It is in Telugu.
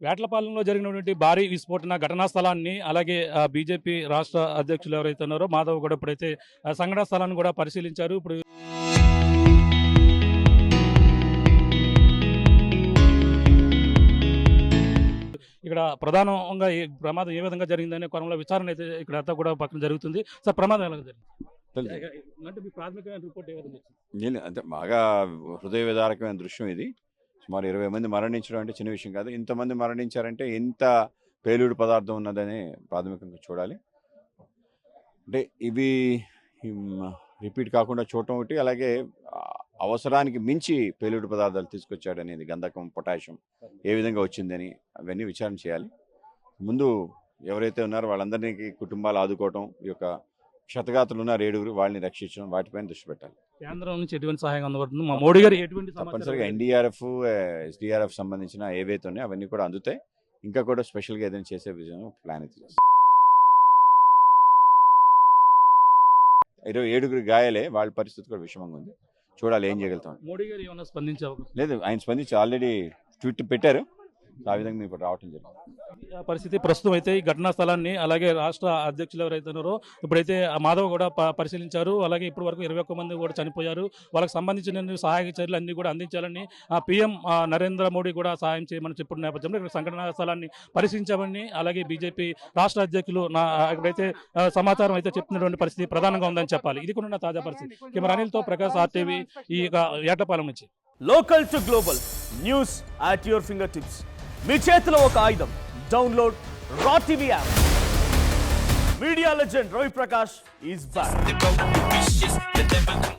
వేట్లపాలెంలో జరిగినటువంటి భారీ విస్ఫోటన ఘటనా స్థలాన్ని అలాగే బీజేపీ రాష్ట్ర అధ్యక్షులు ఎవరైతే ఉన్నారో మాధవ్ కూడా ఇప్పుడైతే సంఘటనా స్థలాన్ని కూడా పరిశీలించారు. ఇప్పుడు ఇక్కడ ప్రధానంగా ఈ ప్రమాదం ఏ విధంగా జరిగిందనే కోణంలో విచారణ అయితే ఇక్కడ అంతా కూడా పక్కన జరుగుతుంది. సార్, ప్రమాదం ఎలా జరిగింది అంటే మీ ప్రాథమికమైన రిపోర్ట్ ఏ విధంగా వచ్చింది? అంటే బాగా హృదయ విదారకమైన దృశ్యం ఇది. సుమారు 20 మంది మరణించడం అంటే చిన్న విషయం కాదు. ఇంతమంది మరణించారంటే ఎంత పేలుడు పదార్థం ఉన్నదని ప్రాథమికంగా చూడాలి. అంటే ఇవి రిపీట్ కాకుండా చూడటం ఒకటి, అలాగే అవసరానికి మించి పేలుడు పదార్థాలు తీసుకొచ్చాడు అనేది, గంధకం, పొటాషియం ఏ విధంగా వచ్చిందని అవన్నీ విచారణ చేయాలి. ముందు ఎవరైతే ఉన్నారో వాళ్ళందరినీ కుటుంబాలు ఆదుకోవటం, ఈ యొక్క క్షతగాతులు ఉన్నారు 7 వాళ్ళని రక్షించడం, వాటిపైన దృష్టి పెట్టాలి. కేంద్రం నుంచి ఎటువంటి సహాయం అందబడుతుంది? మా మోడీ గారు ఎటువంటి తప్పనిసరిగా ఎన్డీఆర్ఎఫ్, ఎస్డీఆర్ఎఫ్ సంబంధించిన ఏవైతే ఉన్నాయో అవన్నీ కూడా అందుతాయి. ఇంకా కూడా స్పెషల్గా ఏదైనా చేసే విజయం ప్లాన్ అయితే 7 గాయాలే, వాళ్ళ పరిస్థితి కూడా విషమంగా ఉంది. చూడాలి ఏం చేయగలుగుతాం. మోడీ గారు ఏమైనా స్పందించే అవకాశం లేదు, ఆయన స్పందించి ఆల్రెడీ ట్వీట్ పెట్టారు. ఆ విధంగా మీకు రావటం జరిగింది. పరిస్థితి ప్రస్తుతం అయితే ఈ ఘటనా స్థలాన్ని అలాగే రాష్ట్ర అధ్యక్షులు ఎవరైతే ఉన్నారో ఇప్పుడైతే మాధవ్ కూడా పరిశీలించారు. అలాగే ఇప్పటి వరకు 21 మంది కూడా చనిపోయారు. వాళ్ళకి సంబంధించిన సహాయక చర్యలు అన్ని కూడా అందించాలని పీఎం నరేంద్ర మోడీ కూడా సహాయం చేయమని చెప్పిన నేపథ్యంలో ఇక్కడ సంఘటనా స్థలాన్ని పరిశీలించామని, అలాగే బీజేపీ రాష్ట్ర అధ్యక్షులు ఇక్కడైతే సమాచారం అయితే చెప్తున్నటువంటి పరిస్థితి ప్రధానంగా ఉందని చెప్పాలి. ఇది కూడా తాజా పరిస్థితి. కెమెరా అనిల్తో ప్రకాష్, RTV, ఈ వేటపాలెం నుంచి. Local to global news at your finger tips. మీ చేతిలో ఒక ఆయుధం. Download Raw TV app. Media legend Ravi Prakash is back.